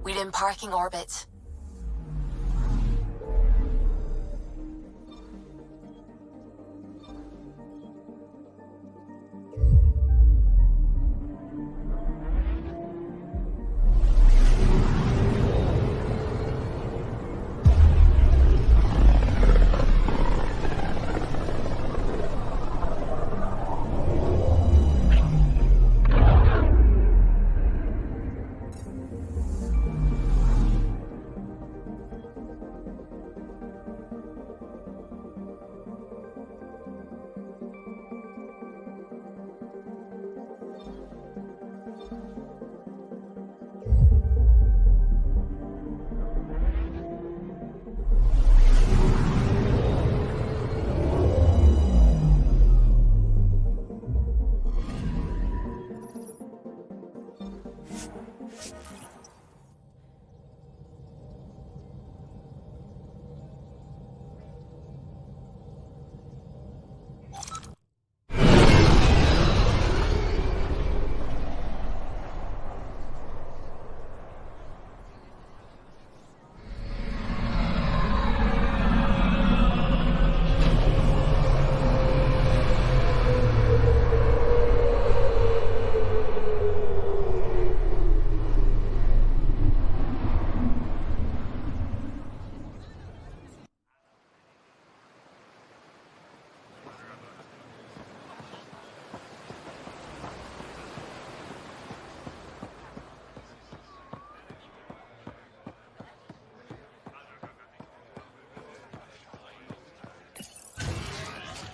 We're in parking orbit.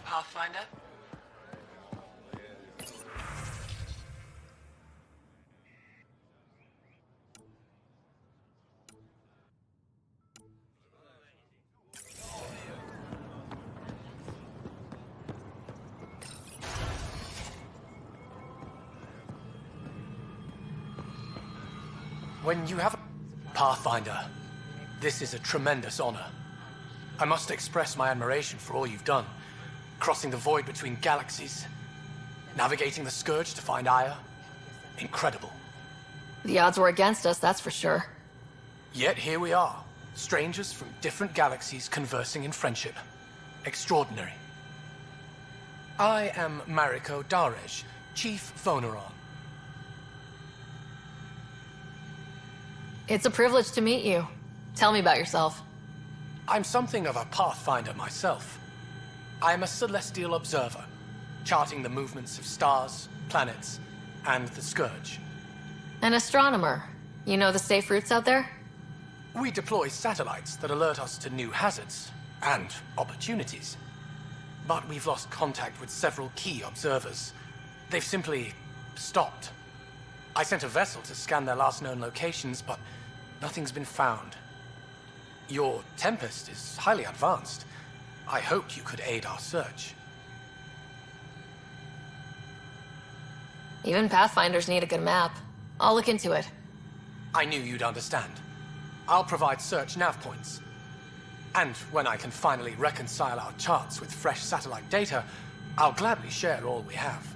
Pathfinder? When you have a Pathfinder, this is a tremendous honor. I must express my admiration for all you've done. Crossing the void between galaxies, navigating the Scourge to find Aya. Incredible. The odds were against us, that's for sure. Yet here we are, strangers from different galaxies conversing in friendship. Extraordinary. I am Mariko Darej, Chief Voneron. It's a privilege to meet you. Tell me about yourself. I'm something of a Pathfinder myself. I am a celestial observer, charting the movements of stars, planets, and the Scourge. An astronomer. You know the safe routes out there? We deploy satellites that alert us to new hazards and opportunities. But we've lost contact with several key observers. They've simply stopped. I sent a vessel to scan their last known locations, but nothing's been found. Your Tempest is highly advanced. I hoped you could aid our search. Even Pathfinders need a good map. I'll look into it. I knew you'd understand. I'll provide search nav points. And when I can finally reconcile our charts with fresh satellite data, I'll gladly share all we have.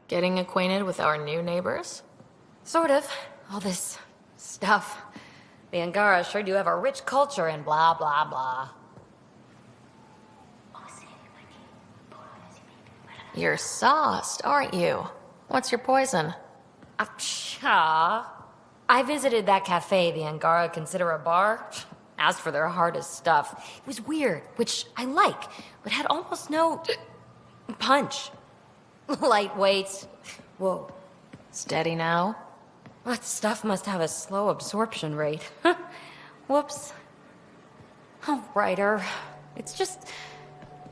Getting acquainted with our new neighbors? Sort of. All this stuff. The Angara sure do have a rich culture and blah, blah, blah. You're sauced, aren't you? What's your poison? I visited that cafe the Angara consider a bar. Asked for their hardest stuff. It was weird, which I like, but had almost no punch. Lightweight. Whoa. Steady now? That stuff must have a slow absorption rate. Whoops. Oh, writer. It's just...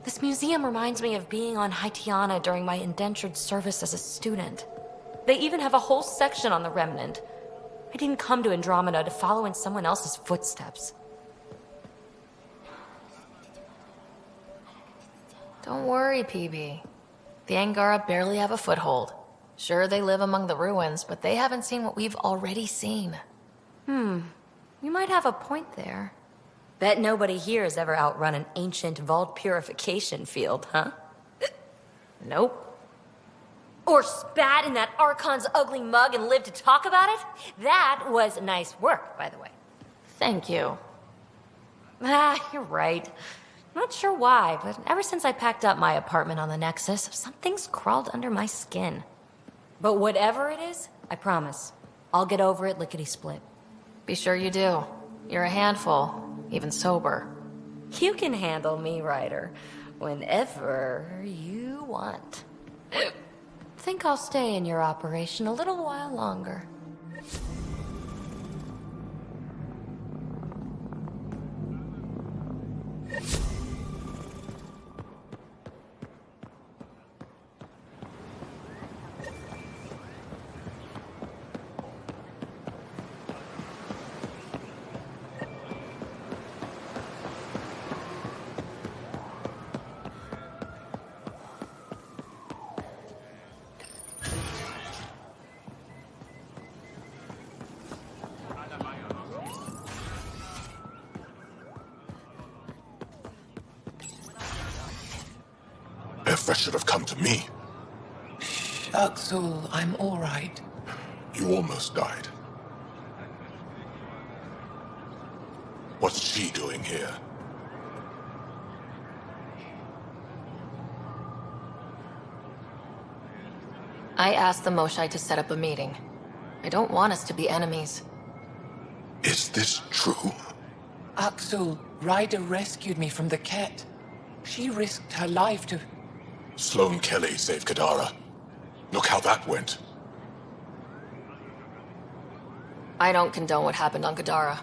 This museum reminds me of being on Haitiana during my indentured service as a student. They even have a whole section on the Remnant. I didn't come to Andromeda to follow in someone else's footsteps. Don't worry, PB. The Angara barely have a foothold. Sure, they live among the ruins, but they haven't seen what we've already seen. You might have a point there. Bet nobody here has ever outrun an ancient vault purification field, huh? Nope. Or spat in that Archon's ugly mug and lived to talk about it? That was nice work, by the way. Thank you. You're right. Not sure why, but ever since I packed up my apartment on the Nexus, something's crawled under my skin. But whatever it is, I promise, I'll get over it lickety-split. Be sure you do. You're a handful, even sober. You can handle me, Ryder, whenever you want. Think I'll stay in your operation a little while longer. That should have come to me. Axel, I'm all right. You almost died. What's she doing here? I asked the Moshai to set up a meeting. I don't want us to be enemies. Is this true? Axel, Ryder rescued me from the cat. She risked her life to... Sloane Kelly saved Kadara. Look how that went. I don't condone what happened on Gadara.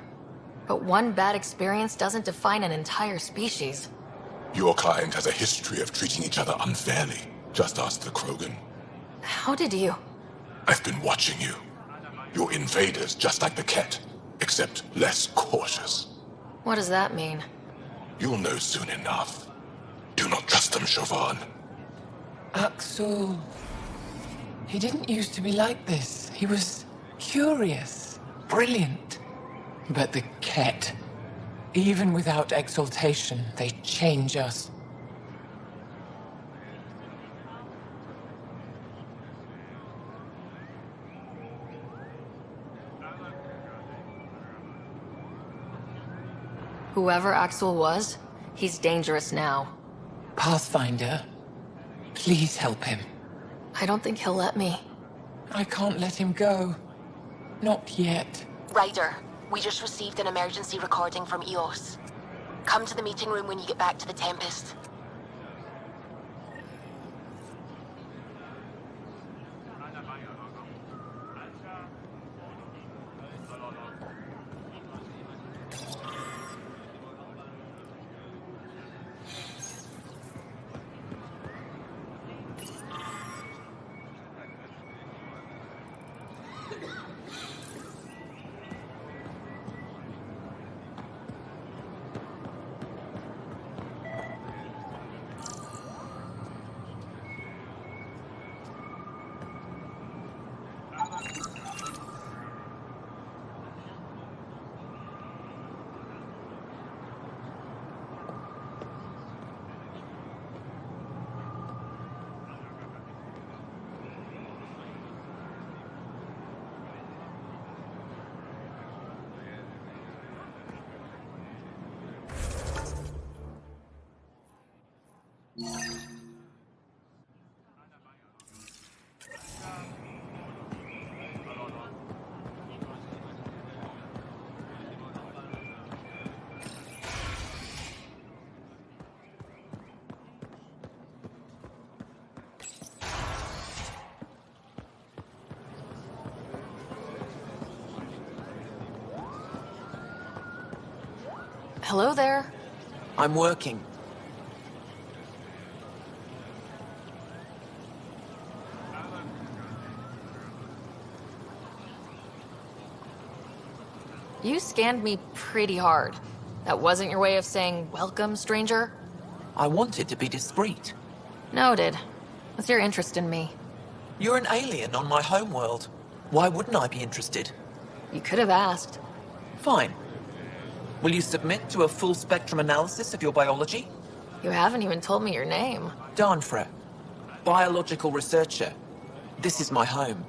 But one bad experience doesn't define an entire species. Your kind has a history of treating each other unfairly. Just ask the Krogan. How did you? I've been watching you. You're invaders just like the Ket, except less cautious. What does that mean? You'll know soon enough. Do not trust them, Chauvin. Axel... He didn't used to be like this. He was curious, brilliant. But the Ket, even without exaltation, they change us. Whoever Axel was, he's dangerous now. Pathfinder, please help him. I don't think he'll let me. I can't let him go. Not yet. Ryder, we just received an emergency recording from EOS. Come to the meeting room when you get back to the Tempest. Hello there. I'm working. You scanned me pretty hard. That wasn't your way of saying, welcome, stranger? I wanted to be discreet. Noted. What's your interest in me? You're an alien on my homeworld. Why wouldn't I be interested? You could have asked. Fine. Will you submit to a full spectrum analysis of your biology? You haven't even told me your name. Darnfra. Biological researcher. This is my home.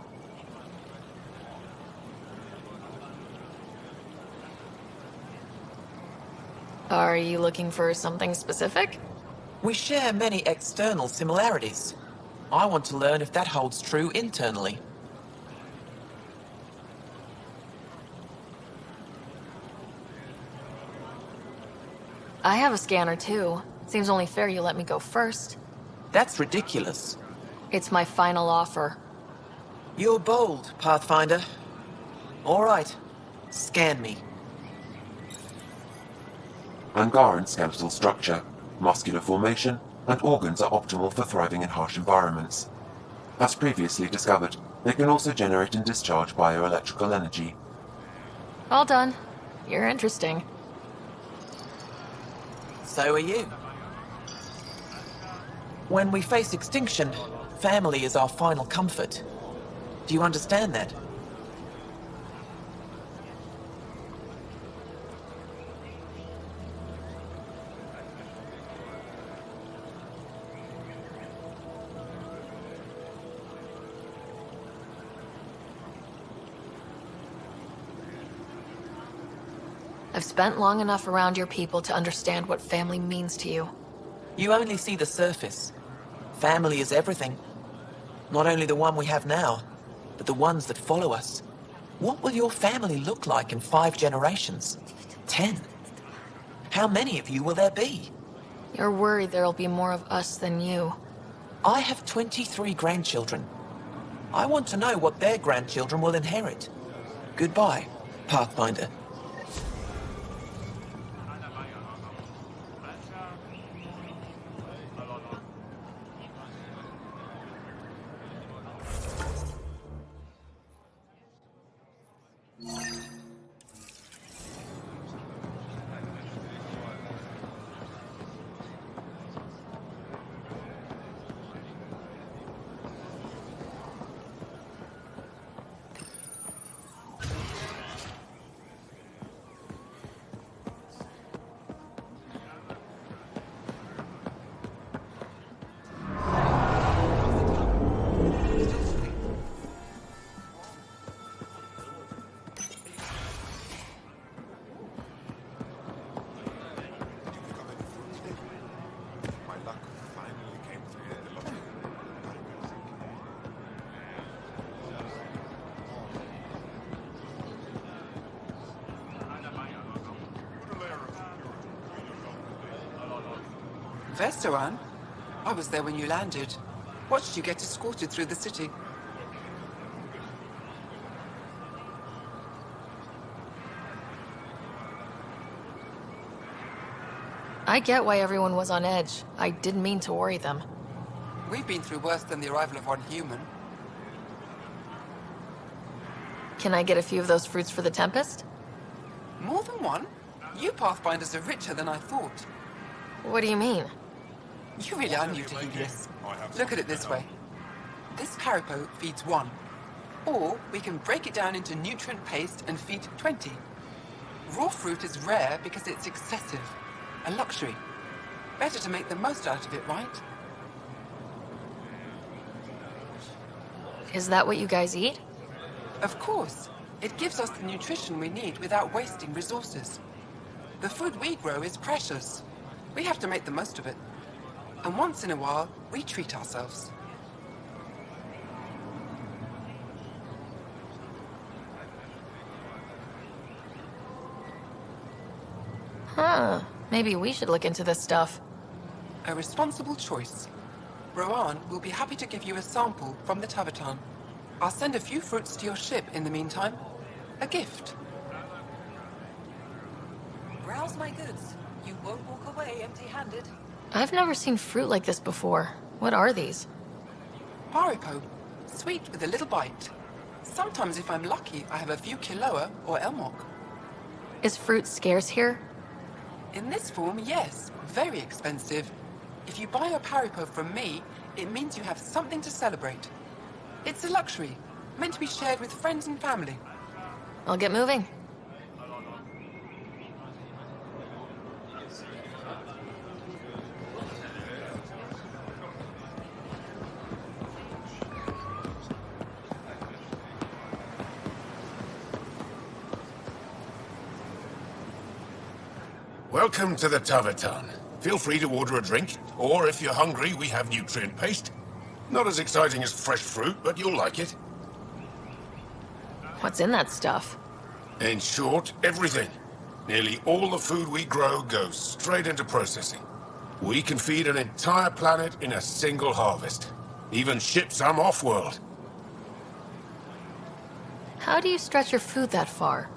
Are you looking for something specific? We share many external similarities. I want to learn if that holds true internally. I have a scanner too. Seems only fair you let me go first. That's ridiculous. It's my final offer. You're bold, Pathfinder. All right. Scan me. Angaran skeletal structure, muscular formation, and organs are optimal for thriving in harsh environments. As previously discovered, they can also generate and discharge bioelectrical energy. All done. You're interesting. So are you. When we face extinction, family is our final comfort. Do you understand that? I've spent long enough around your people to understand what family means to you. You only see the surface. Family is everything. Not only the one we have now, but the ones that follow us. What will your family look like in 5 generations? 10? How many of you will there be? You're worried there'll be more of us than you. I have 23 grandchildren. I want to know what their grandchildren will inherit. Goodbye, Pathfinder. Vestoran? I was there when you landed. Watched you get escorted through the city. I get why everyone was on edge. I didn't mean to worry them. We've been through worse than the arrival of one human. Can I get a few of those fruits for the Tempest? More than one? You Pathfinders are richer than I thought. What do you mean? You really are new to Helios. Look at it this way. This carapo feeds 1. Or we can break it down into nutrient paste and feed 20. Raw fruit is rare because it's excessive. A luxury. Better to make the most out of it, right? Is that what you guys eat? Of course. It gives us the nutrition we need without wasting resources. The food we grow is precious. We have to make the most of it. And once in a while, we treat ourselves. Huh. Maybe we should look into this stuff. A responsible choice. Rowan will be happy to give you a sample from the Tavatan. I'll send a few fruits to your ship in the meantime. A gift. browse my goods. You won't walk away empty-handed. I've never seen fruit like this before. What are these? Haripo. Sweet with a little bite. Sometimes, if I'm lucky, I have a few Kiloa or Elmok. Is fruit scarce here? In this form, yes. Very expensive. If you buy a Paripo from me, it means you have something to celebrate. It's a luxury, meant to be shared with friends and family. I'll get moving. Welcome to the Tavatan. Feel free to order a drink, or if you're hungry, we have nutrient paste. Not as exciting as fresh fruit, but you'll like it. What's in that stuff? In short, everything. Nearly all the food we grow goes straight into processing. We can feed an entire planet in a single harvest. Even ship some off-world. How do you stretch your food that far?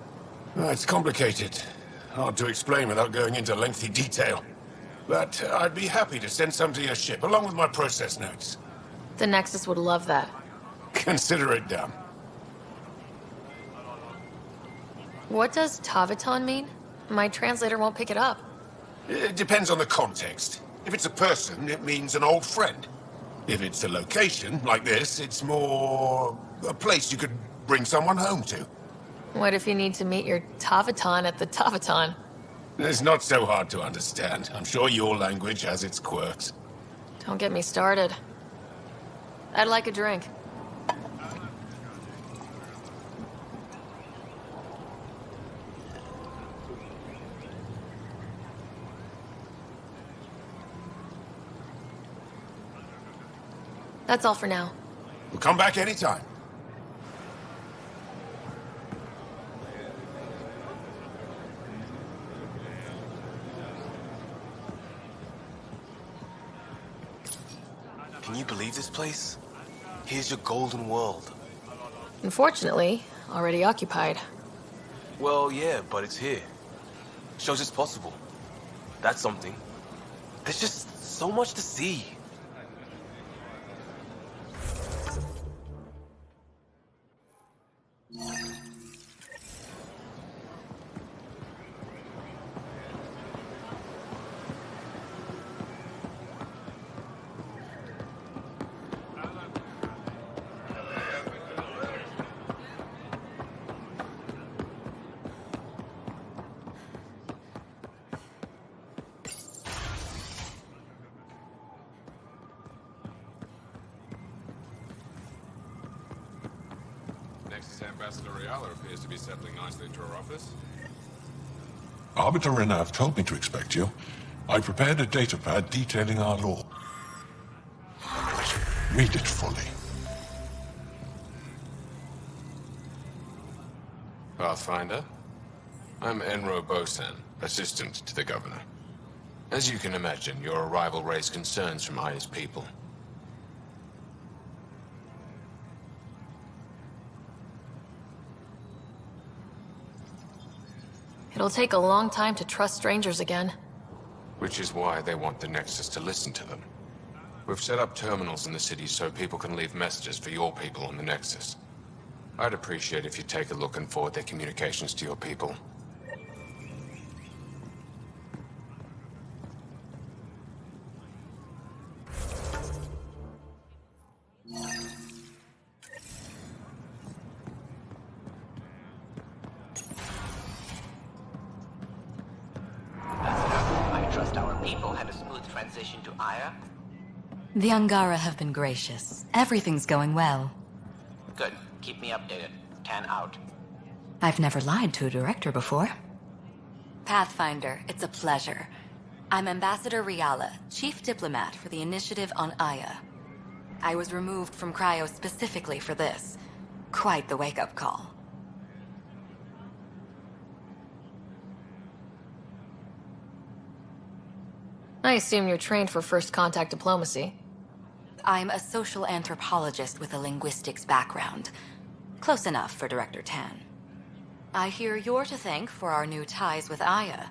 It's complicated. Hard to explain without going into lengthy detail. But I'd be happy to send some to your ship, along with my process notes. The Nexus would love that. Consider it done. What does Tavatan mean? My translator won't pick it up. It depends on the context. If it's a person, it means an old friend. If it's a location, like this, it's more a place you could bring someone home to. What if you need to meet your Tavatan at the Tavatan? It's not so hard to understand. I'm sure your language has its quirks. Don't get me started. I'd like a drink. That's all for now. We'll come back anytime. Can you believe this place? Here's your golden world. Unfortunately, already occupied. Well, yeah, but it's here. Shows it's possible. That's something. There's just so much to see. Ambassador Riala appears to be settling nicely into her office. Arbiter Renav told me to expect you. I prepared a datapad detailing our law. Read it fully. Pathfinder, I'm Enro Bosan, assistant to the governor. As you can imagine, your arrival raised concerns from Aya's people. It'll take a long time to trust strangers again. Which is why they want the Nexus to listen to them. We've set up terminals in the city so people can leave messages for your people on the Nexus. I'd appreciate if you take a look and forward their communications to your people. Transition to Aya? The Angara have been gracious. Everything's going well. Good. Keep me updated. 10 out. I've never lied to a director before. Pathfinder, it's a pleasure. I'm Ambassador Riala, Chief Diplomat for the Initiative on Aya. I was removed from Cryo specifically for this. Quite the wake-up call. I assume you're trained for first contact diplomacy. I'm a social anthropologist with a linguistics background. Close enough for Director Tan. I hear you're to thank for our new ties with Aya.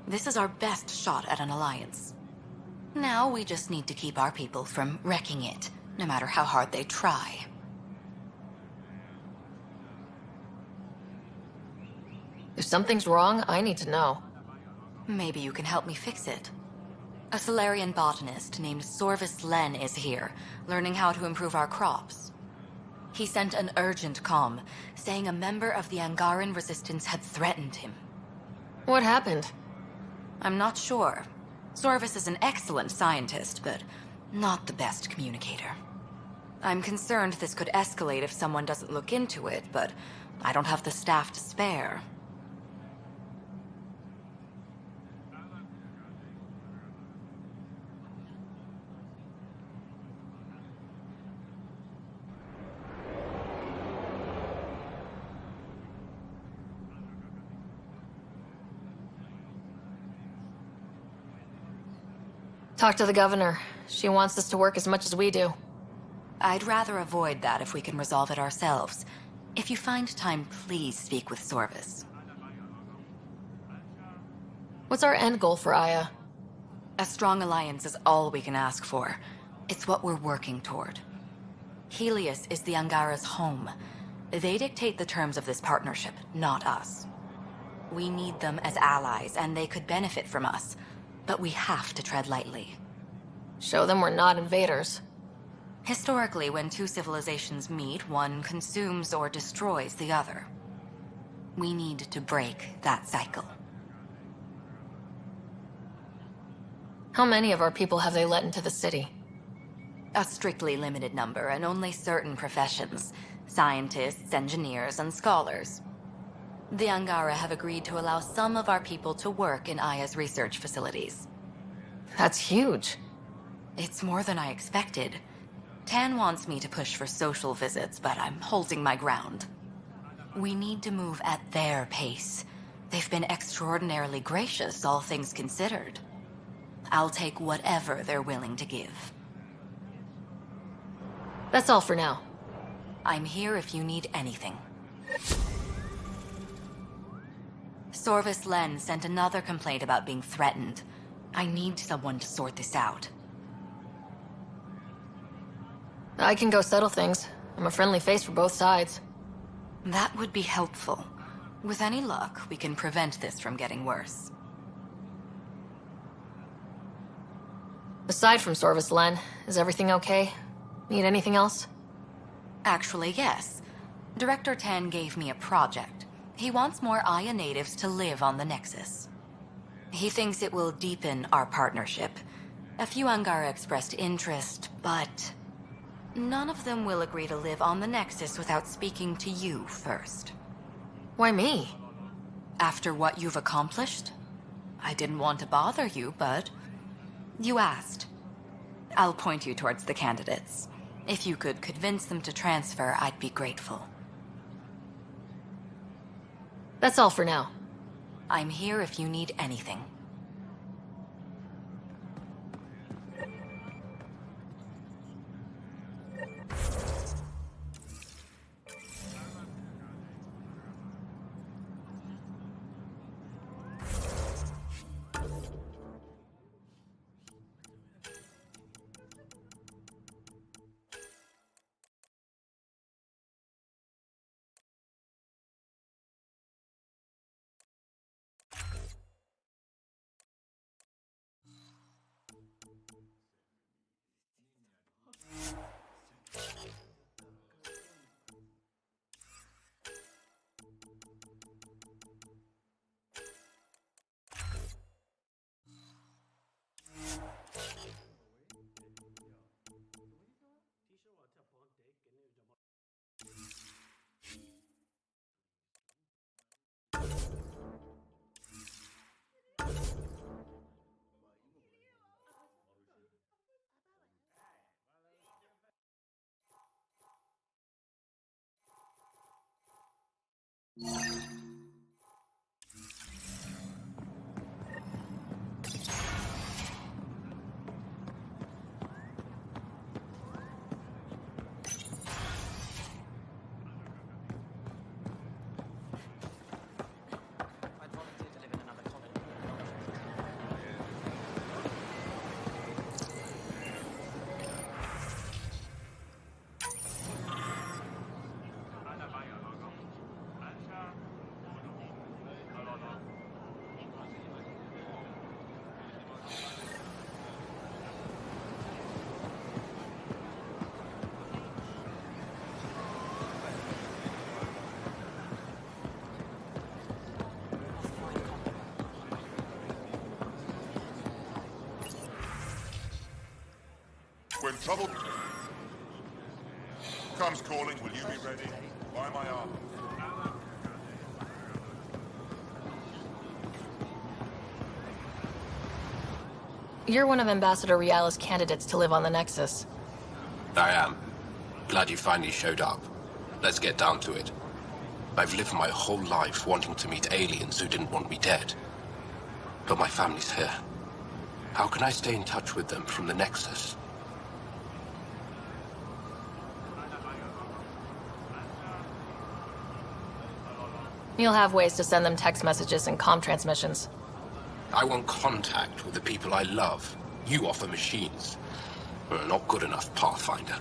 This is our best shot at an alliance. Now we just need to keep our people from wrecking it, no matter how hard they try. If something's wrong, I need to know. Maybe you can help me fix it. A Solarian botanist named Sorvis Len is here, learning how to improve our crops. He sent an urgent comm, saying a member of the Angaran resistance had threatened him. What happened? I'm not sure. Sorvis is an excellent scientist, but not the best communicator. I'm concerned this could escalate if someone doesn't look into it, but I don't have the staff to spare. Talk to the governor. She wants us to work as much as we do. I'd rather avoid that if we can resolve it ourselves. If you find time, please speak with Sorvis. What's our end goal for Aya? A strong alliance is all we can ask for. It's what we're working toward. Helios is the Angara's home. They dictate the terms of this partnership, not us. We need them as allies, and they could benefit from us. But we have to tread lightly. Show them we're not invaders. Historically, when two civilizations meet, one consumes or destroys the other. We need to break that cycle. How many of our people have they let into the city? A strictly limited number, and only certain professions. Scientists, engineers, and scholars. The Angara have agreed to allow some of our people to work in Aya's research facilities. That's huge. It's more than I expected. Tan wants me to push for social visits, but I'm holding my ground. We need to move at their pace. They've been extraordinarily gracious, all things considered. I'll take whatever they're willing to give. That's all for now. I'm here if you need anything. Sorvis Len sent another complaint about being threatened. I need someone to sort this out. I can go settle things. I'm a friendly face for both sides. That would be helpful. With any luck, we can prevent this from getting worse. Aside from Sorvis Len, is everything okay? Need anything else? Actually, yes. Director Tan gave me a project. He wants more Aya natives to live on the Nexus. He thinks it will deepen our partnership. A few Angara expressed interest, but none of them will agree to live on the Nexus without speaking to you first. Why me? After what you've accomplished? I didn't want to bother you, but you asked. I'll point you towards the candidates. If you could convince them to transfer, I'd be grateful. That's all for now. I'm here if you need anything. in trouble? Comes calling, will you be ready? By my arm. You're one of Ambassador Riala's candidates to live on the Nexus. I am. Glad you finally showed up. Let's get down to it. I've lived my whole life wanting to meet aliens who didn't want me dead. But my family's here. How can I stay in touch with them from the Nexus? You'll have ways to send them text messages and comm transmissions. I want contact with the people I love. You offer machines. Not good enough, Pathfinder.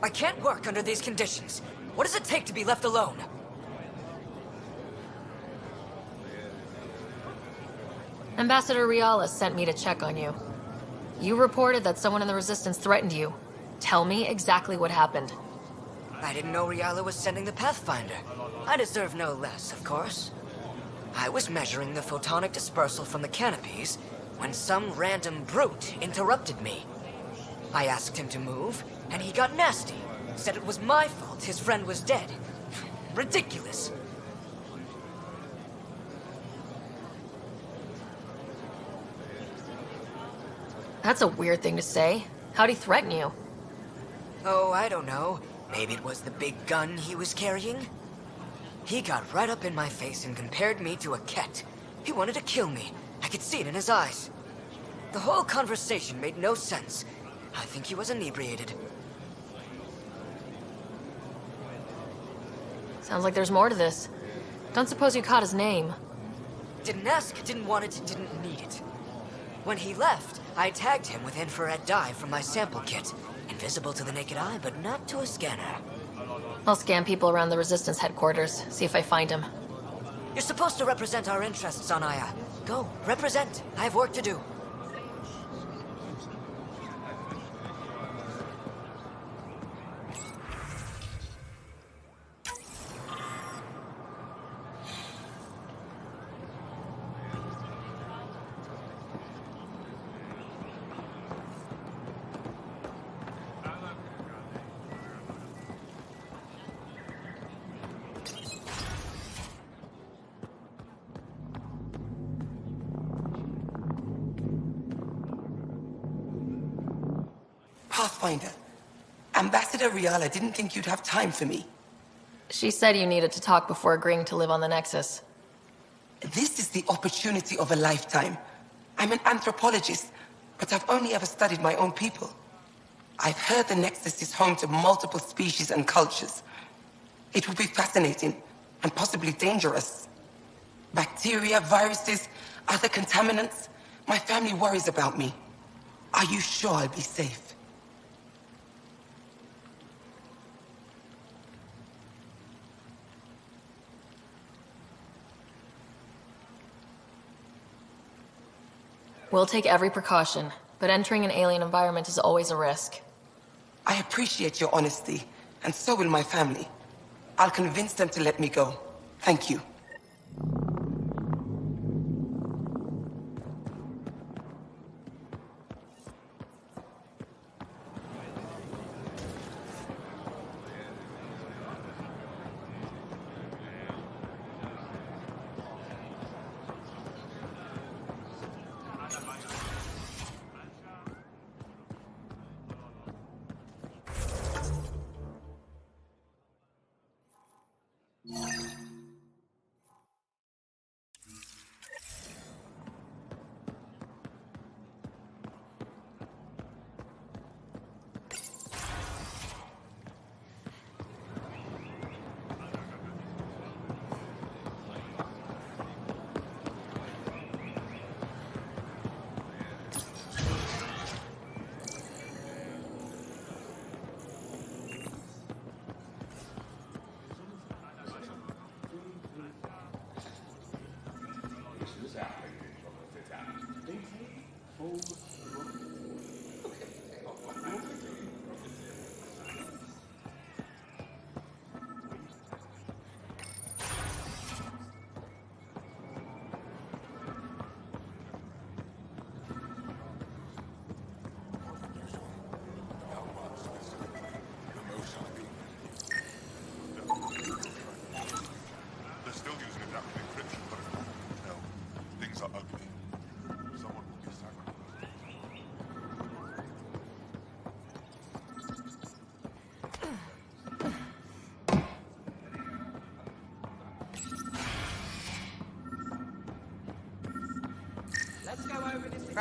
I can't work under these conditions. What does it take to be left alone? Ambassador Riala sent me to check on you. You reported that someone in the Resistance threatened you. Tell me exactly what happened. I didn't know Riala was sending the Pathfinder. I deserve no less, of course. I was measuring the photonic dispersal from the canopies when some random brute interrupted me. I asked him to move, and he got nasty. Said it was my fault his friend was dead. Ridiculous. That's a weird thing to say. How'd he threaten you? Oh, I don't know. Maybe it was the big gun he was carrying? He got right up in my face and compared me to a cat. He wanted to kill me. I could see it in his eyes. The whole conversation made no sense. I think he was inebriated. Sounds like there's more to this. Don't suppose you caught his name. Didn't ask, didn't want it, didn't need it. When he left, I tagged him with infrared dye from my sample kit. Invisible to the naked eye, but not to a scanner. I'll scan people around the Resistance headquarters, see if I find him. You're supposed to represent our interests on Aya. Go, represent. I have work to do. Pathfinder, Ambassador Riala didn't think you'd have time for me. She said you needed to talk before agreeing to live on the Nexus. This is the opportunity of a lifetime. I'm an anthropologist, but I've only ever studied my own people. I've heard the Nexus is home to multiple species and cultures. It will be fascinating and possibly dangerous. Bacteria, viruses, other contaminants. My family worries about me. Are you sure I'll be safe? We'll take every precaution, but entering an alien environment is always a risk. I appreciate your honesty, and so will my family. I'll convince them to let me go. Thank you.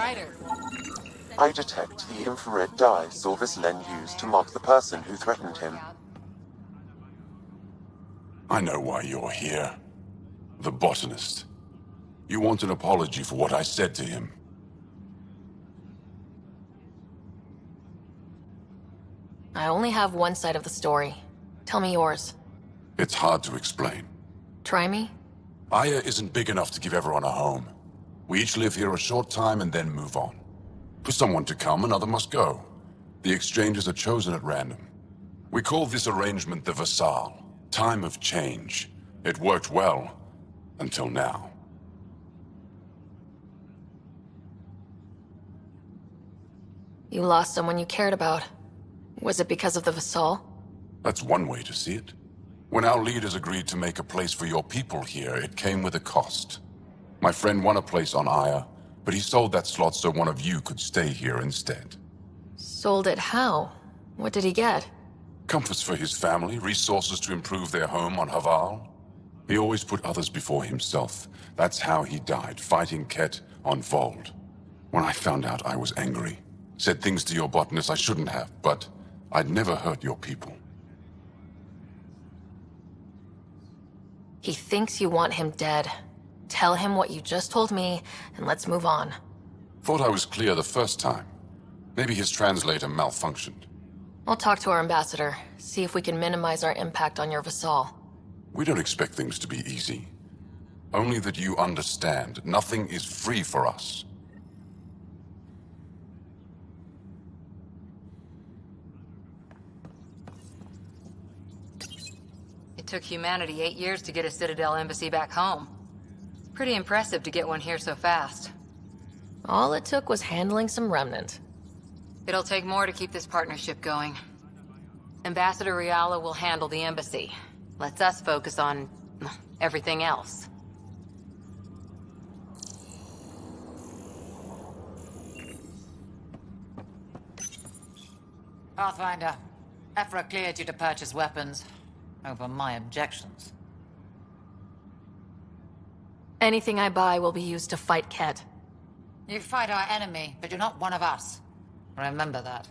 Ryder. I detect the infrared dye Sorvis Len used to mark the person who threatened him. I know why you're here. The botanist. You want an apology for what I said to him. I only have one side of the story. Tell me yours. It's hard to explain. Try me? Aya isn't big enough to give everyone a home. We each live here a short time and then move on. For someone to come, another must go. The exchanges are chosen at random. We call this arrangement the Vassal. Time of change. It worked well. Until now. You lost someone you cared about. Was it because of the Vassal? That's one way to see it. When our leaders agreed to make a place for your people here, it came with a cost. My friend won a place on Aya, but he sold that slot so one of you could stay here instead. Sold it how? What did he get? Comforts for his family, resources to improve their home on Haval. He always put others before himself. That's how he died, fighting Ket on Vold. When I found out, I was angry. Said things to your botanist I shouldn't have, but I'd never hurt your people. He thinks you want him dead. Tell him what you just told me, and let's move on. Thought I was clear the first time. Maybe his translator malfunctioned. I'll talk to our ambassador, see if we can minimize our impact on your Vassal. We don't expect things to be easy. Only that you understand, nothing is free for us. It took humanity 8 years to get a Citadel embassy back home. Pretty impressive to get one here so fast. All it took was handling some remnant. It'll take more to keep this partnership going. Ambassador Riala will handle the embassy. Lets us focus on everything else. Pathfinder, Ephra cleared you to purchase weapons. Over my objections. Anything I buy will be used to fight Ket. You fight our enemy, but you're not one of us. Remember that.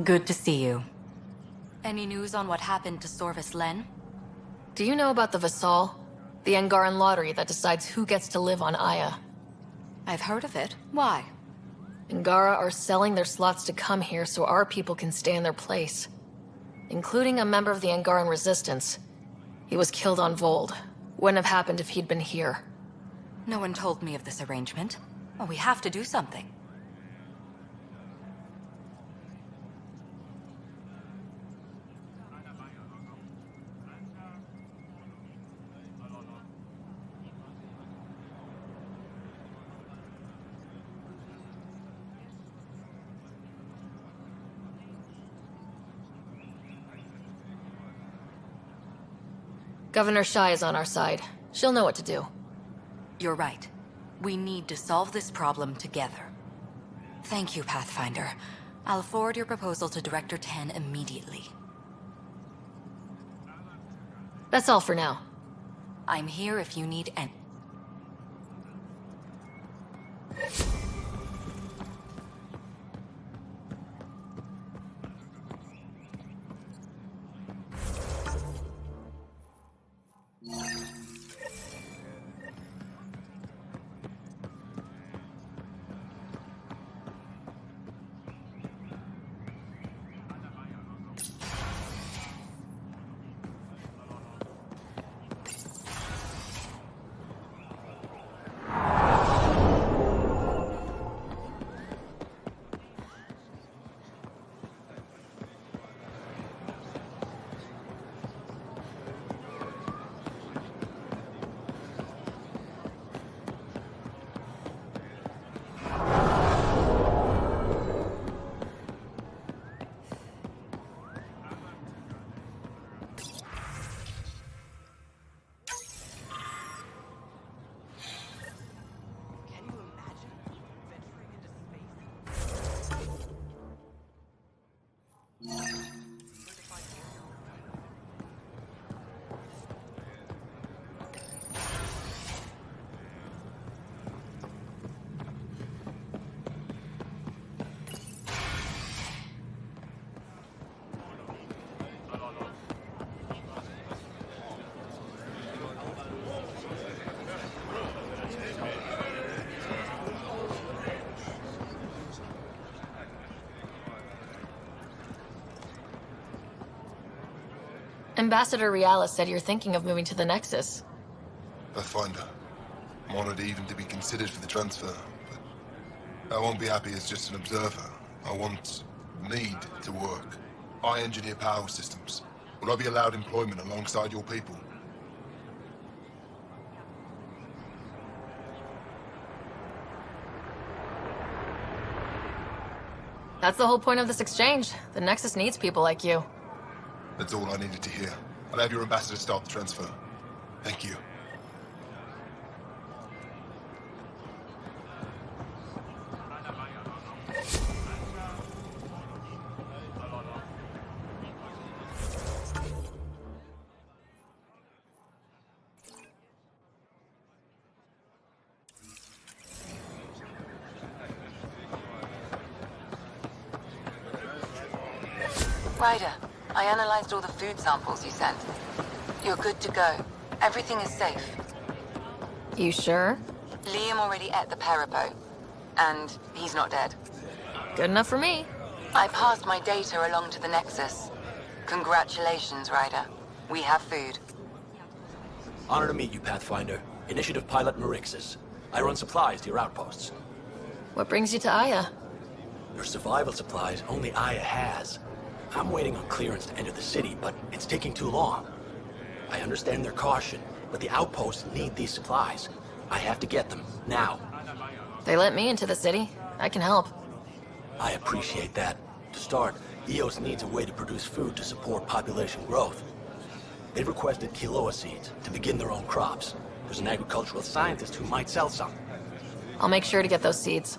Good to see you. Any news on what happened to Sorvis Len? Do you know about the Vassal? The Angaran lottery that decides who gets to live on Aya. I've heard of it. Why? Angara are selling their slots to come here so our people can stay in their place. Including a member of the Angaran resistance. He was killed on Vold. Wouldn't have happened if he'd been here. No one told me of this arrangement. Well, we have to do something. Governor Shai is on our side. She'll know what to do. You're right. We need to solve this problem together. Thank you, Pathfinder. I'll forward your proposal to Director 10 immediately. That's all for now. I'm here if you need any. Ambassador Riala said you're thinking of moving to the Nexus. Pathfinder. I'm honored even to be considered for the transfer, but I won't be happy as just an observer. I need to work. I engineer power systems. Will I be allowed employment alongside your people? That's the whole point of this exchange. The Nexus needs people like you. That's all I needed to hear. I'll have your ambassador start the transfer. Thank you. Ryder, I analyzed all the food samples you sent. You're good to go. Everything is safe. You sure? Liam already ate the Peripo, and he's not dead. Good enough for me. I passed my data along to the Nexus. Congratulations, Ryder. We have food. Honor to meet you, Pathfinder. Initiative Pilot Marixus. I run supplies to your outposts. What brings you to Aya? Your survival supplies only Aya has. I'm waiting on clearance to enter the city, but it's taking too long. I understand their caution, but the outposts need these supplies. I have to get them, now. They let me into the city. I can help. I appreciate that. To start, EOS needs a way to produce food to support population growth. They've requested quinoa seeds to begin their own crops. There's an agricultural scientist who might sell some. I'll make sure to get those seeds.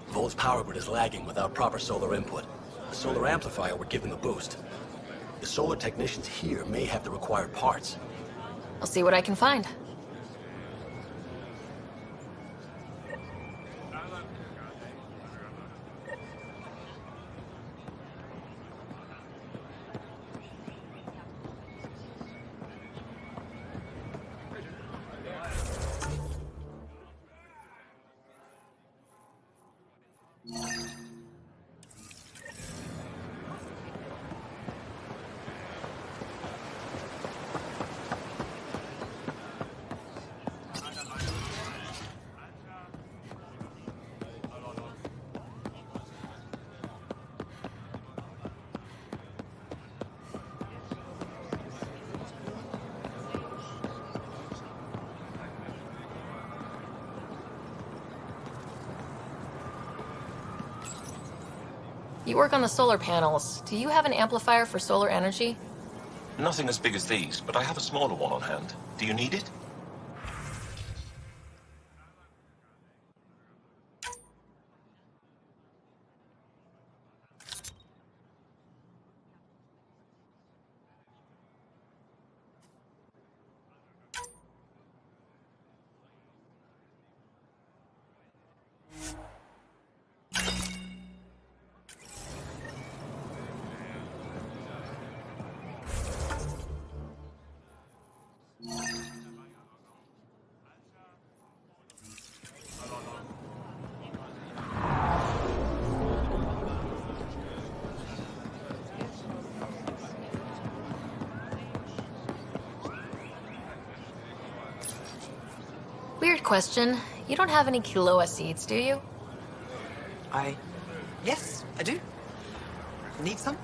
Vol's power grid is lagging without proper solar input. The solar amplifier would give them a boost. The solar technicians here may have the required parts. I'll see what I can find. You work on the solar panels. Do you have an amplifier for solar energy? Nothing as big as these, but I have a smaller one on hand. Do you need it? Weird question. You don't have any quinoa seeds, do you? Yes, I do. Need some?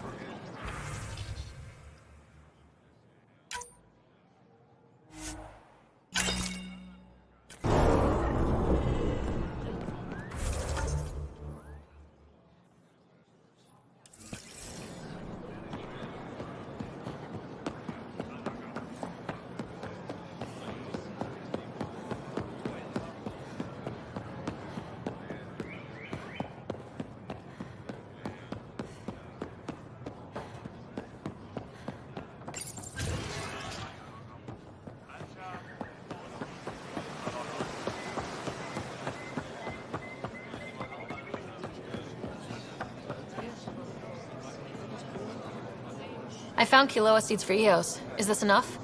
I found quinoa seeds for EOS. Is this enough?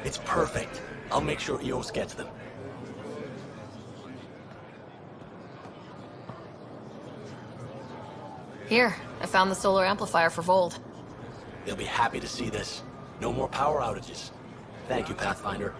It's perfect. I'll make sure EOS gets them. Here, I found the solar amplifier for Vold. They'll be happy to see this. No more power outages. Thank you, Pathfinder.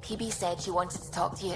PB said she wanted to talk to you.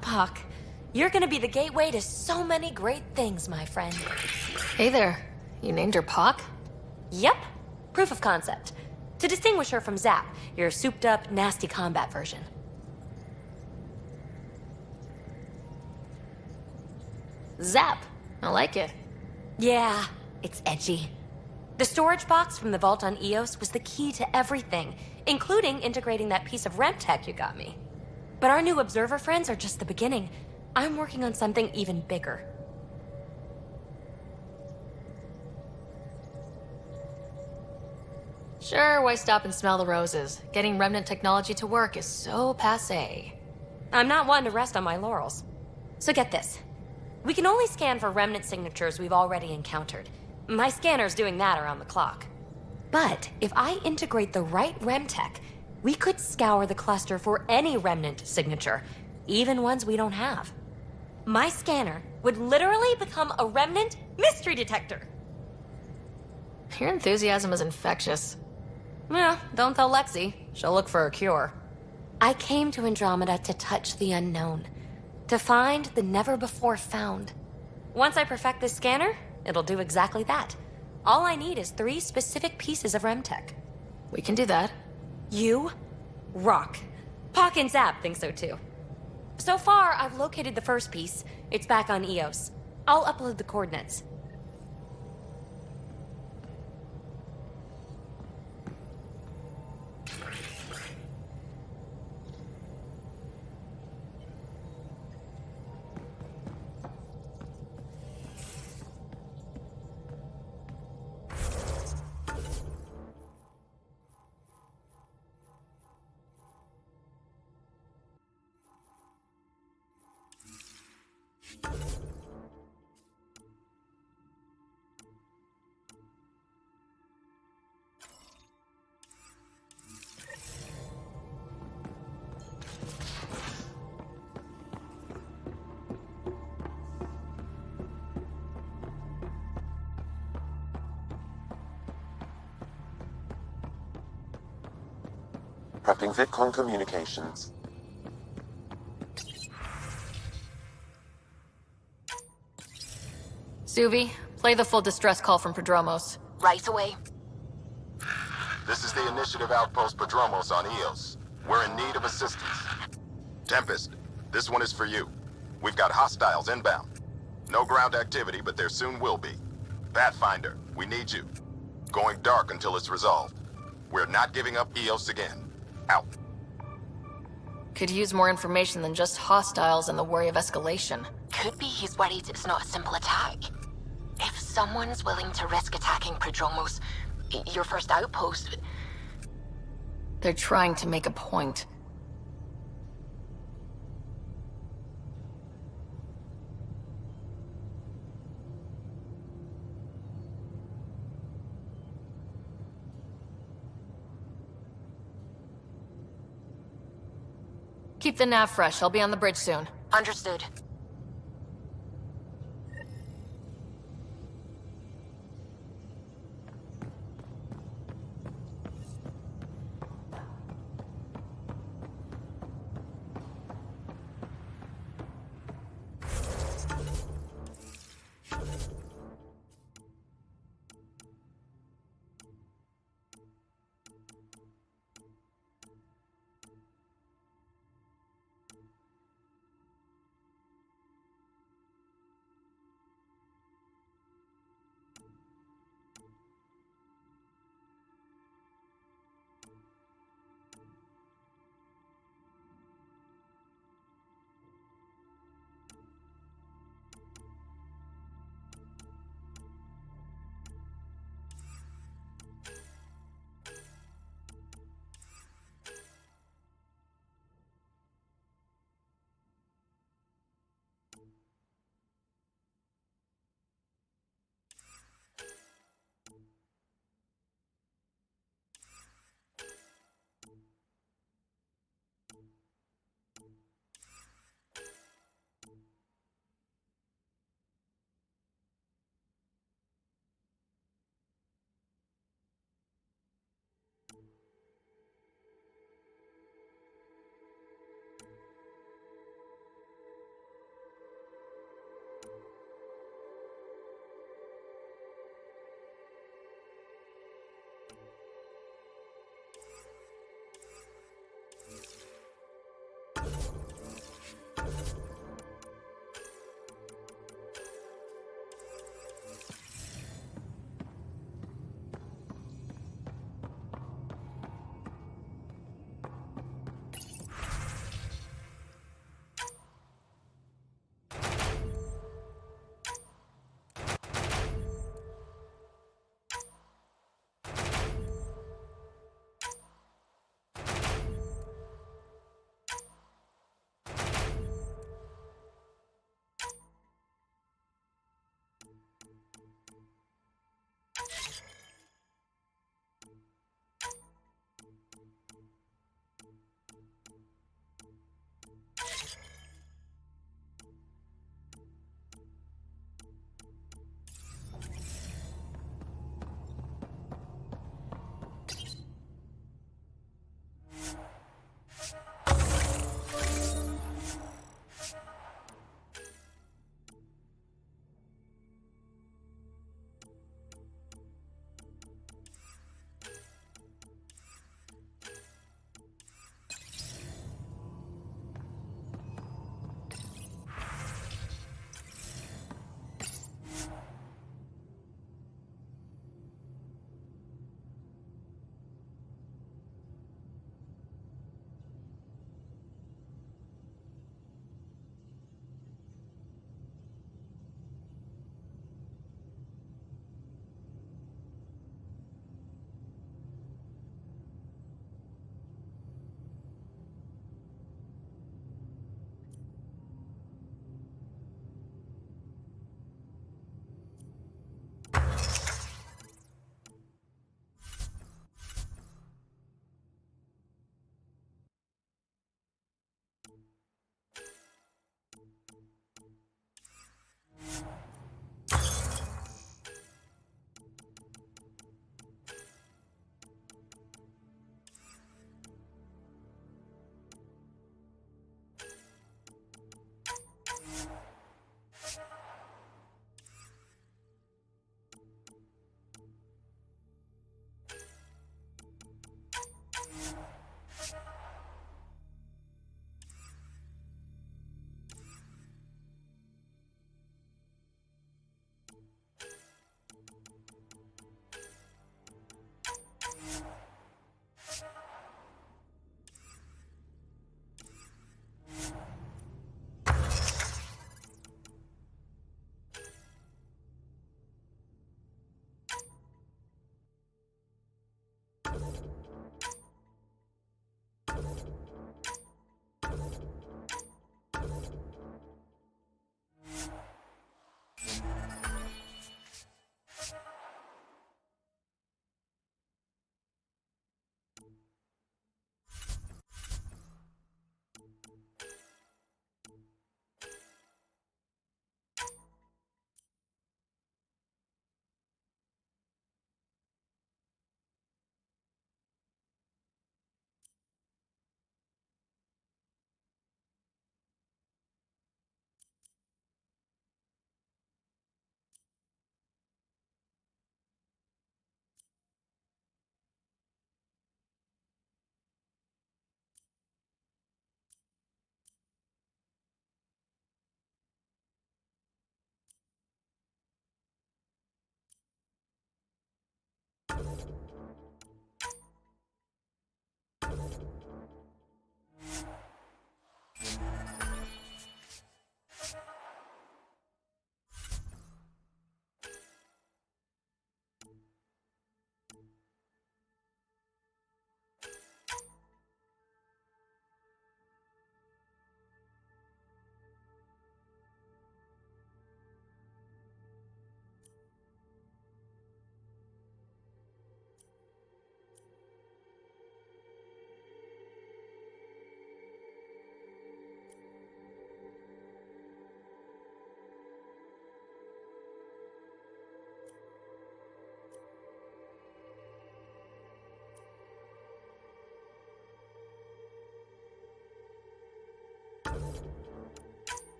Puck. You're gonna be the gateway to so many great things, my friend. Hey there. You named her Pock? Yep. Proof of concept. To distinguish her from Zap, your souped-up, nasty combat version. Zap. I like it. Yeah, it's edgy. The storage box from the vault on Eos was the key to everything, including integrating that piece of REM tech you got me. But our new observer friends are just the beginning. I'm working on something even bigger. Sure, why stop and smell the roses? Getting remnant technology to work is so passé. I'm not one to rest on my laurels. So get this. We can only scan for remnant signatures we've already encountered. My scanner's doing that around the clock. But if I integrate the right REM tech, we could scour the cluster for any remnant signature, even ones we don't have. My scanner would literally become a remnant mystery detector. Your enthusiasm is infectious. Yeah, don't tell Lexi. She'll look for a cure. I came to Andromeda to touch the unknown, to find the never-before-found. Once I perfect this scanner, it'll do exactly that. All I need is 3 specific pieces of REM tech. We can do that. You rock. Pock and Zap think so too. So far, I've located the first piece. It's back on Eos. I'll upload the coordinates. Prepping VidCon communications. Suvi, play the full distress call from Prodromos. Right away. This is the Initiative Outpost Prodromos on Eos. We're in need of assistance. Tempest, This one is for you. We've got hostiles inbound. No ground activity, but there soon will be. Pathfinder, we need you. Going dark until it's resolved. We're not giving up EOS again. Out. Could use more information than just hostiles and the worry of escalation. Could be he's worried it's not a simple attack. If someone's willing to risk attacking Prodromos, your first outpost... They're trying to make a point. Keep the nav fresh. I'll be on the bridge soon. Understood.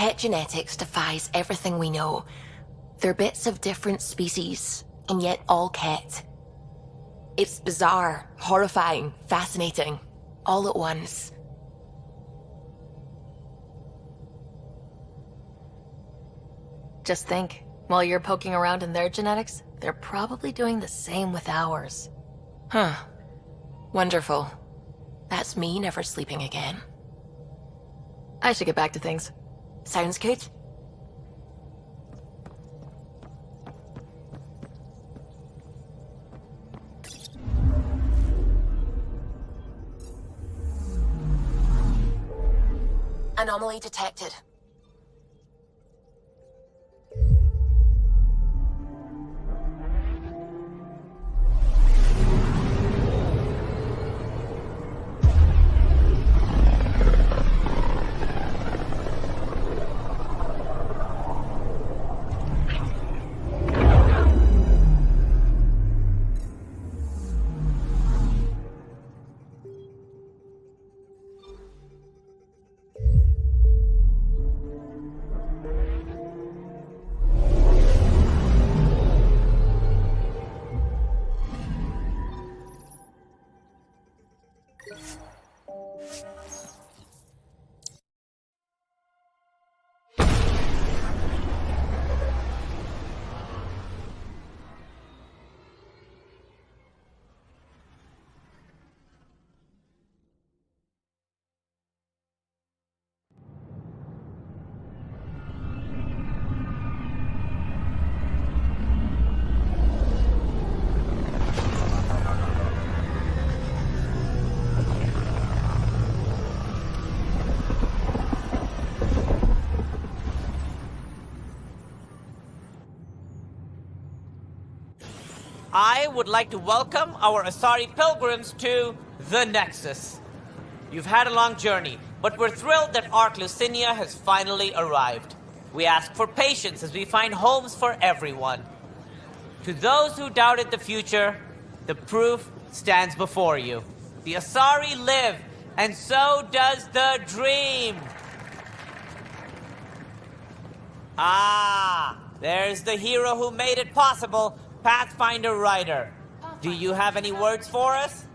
Ket genetics defies everything we know. They're bits of different species, and yet all Ket. It's bizarre, horrifying, fascinating, all at once. Just think, while you're poking around in their genetics, they're probably doing the same with ours. Huh. Wonderful. That's me never sleeping again. I should get back to things. Sounds good. Anomaly detected. I would like to welcome our Asari pilgrims to the Nexus. You've had a long journey, but we're thrilled that Ark Lucinia has finally arrived. We ask for patience as we find homes for everyone. To those who doubted the future, the proof stands before you. The Asari live, and so does the dream. Ah, there's the hero who made it possible, Pathfinder Ryder. Do you have any words for us?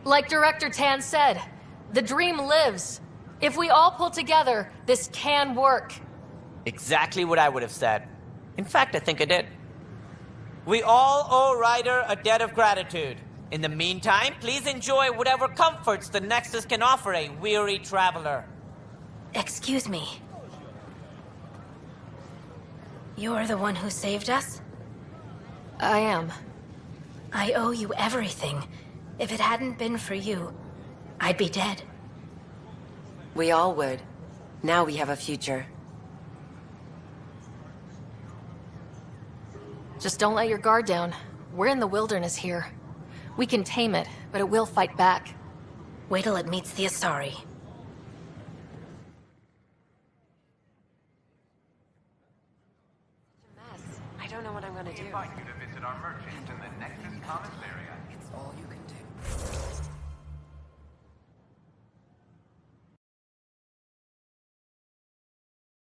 Like Director Tan said, the dream lives. If we all pull together, this can work. Exactly what I would have said. In fact, I think I did. We all owe Ryder a debt of gratitude. In the meantime, please enjoy whatever comforts the Nexus can offer a weary traveler. Excuse me. You're the one who saved us? I am. I owe you everything. If it hadn't been for you, I'd be dead. We all would. Now we have a future. Just don't let your guard down. We're in the wilderness here. We can tame it, but it will fight back. Wait till it meets the Asari. I don't know what I'm gonna do. We invite you to visit our merchants in the Nexus Commons area. It's all you can do.